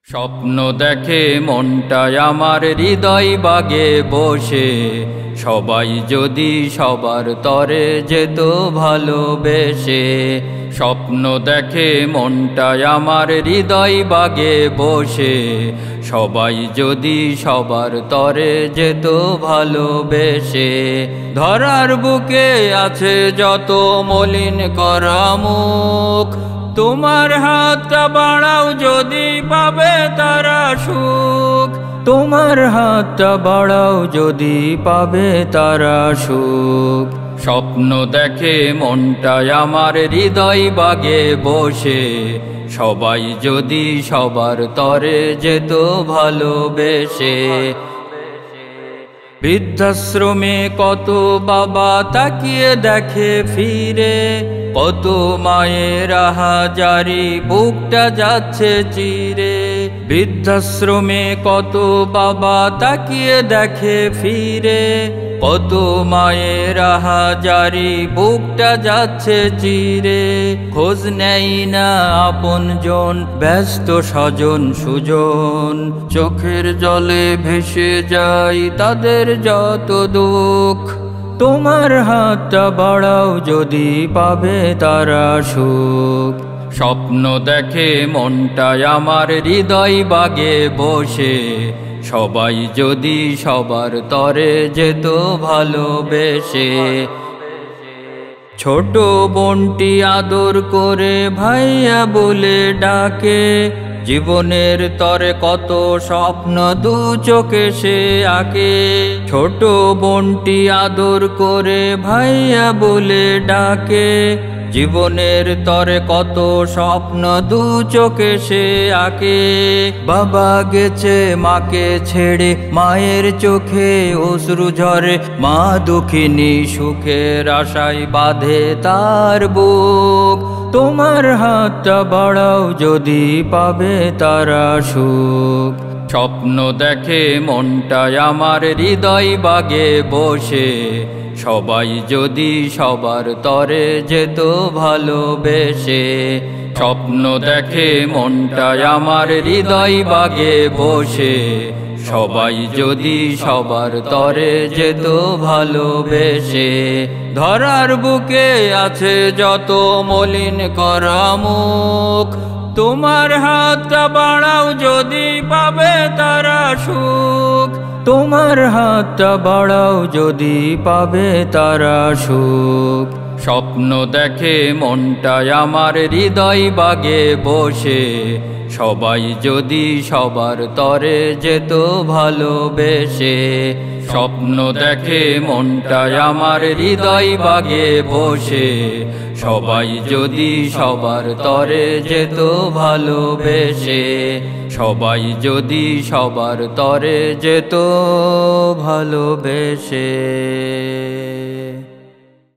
স্বপ্ন দেখে মনটায় আমার হৃদয় বাগে বসে, সবাই যদি সবার তরে যেত ভালোবেসে। স্বপ্ন দেখে মনটায় আমার হৃদয় বাগে বসে, সবাই যদি সবার তরে যেত ভালোবেসে। ধরার বুকে আছে যত মলিন করা মুখ, তোমার হাতটা বাড়াও যদি পাবে তারা সুখ। তোমার হাতটা বাড়াও যদি পাবে তারা সুখ। স্বপ্ন দেখে মনটায় আমার হৃদয় বাগে বসে, সবাই যদি সবার তরে যেত ভালোবেসে। বৃদ্ধাশ্রমে কত বাবা তাকিয়ে দেখে ফিরে, কত মায়ের হাজারি বুকটা যাচ্ছে চিরে। বৃদ্ধাশ্রমে কত বাবা তাকিয়ে দেখে ফিরে, কত মায়ের হাজারি বুকটা যাচ্ছে চিরে। খোঁজ নেই না আপনজন, ব্যস্ত স্বজন সুজন, চোখের জলে ভেসে যায় তাদের যত দুঃখ। তোমার হাতটা বাড়াও যদি পাবে তারা সুখ। স্বপ্ন দেখে মনটায় আমার হৃদয় বাগে বসে, সবাই যদি সবার তরে যেত ভালোবেসে। ছোট বোনটি আদর করে ভাইয়া বলে ডাকে, জীবনের তরে কত স্বপ্ন দু চোখে সে আঁকে। ছোট বোনটি আদর করে ভাইয়া বলে ডাকে, জীবনের তরে কত স্বপ্ন দু চোখে সে আঁকে। বাবা গেছে মাকে ছেড়ে, মায়ের চোখে অশ্রু ঝরে, মা দুঃখিনী সুখের আশায় বাঁধে তার বুক। তোমার হাতটা বাড়াও যদি পাবে তারা সুখ। স্বপ্ন দেখে মনটায় আমার হৃদয় বাগে বসে, সবাই যদি সবার তরে যেত ভালোবেসে। স্বপ্ন দেখে মনটায় আমার হৃদয় বাগে বসে, সবাই যদি সবার তরে যেত ভালোবেসে। ধরার বুকে আছে যত মলিন করা মুখ, তোমার হাতটা বাড়াও যদি পাবে তারা সুখ। তোমার হাতটা বাড়াও যদি পাবে তারা সুখ। স্বপ্ন দেখে মনটায় আমার হৃদয় বাগে বসে, সবাই যদি সবার তরে যেত ভালোবেসে। স্বপ্ন দেখে মনটায় আমার হৃদয় বাগে বসে, সবাই যদি সবার তরে যেত ভালোবেসে। সবাই যদি সবার তরে যেত ভালোবেসে।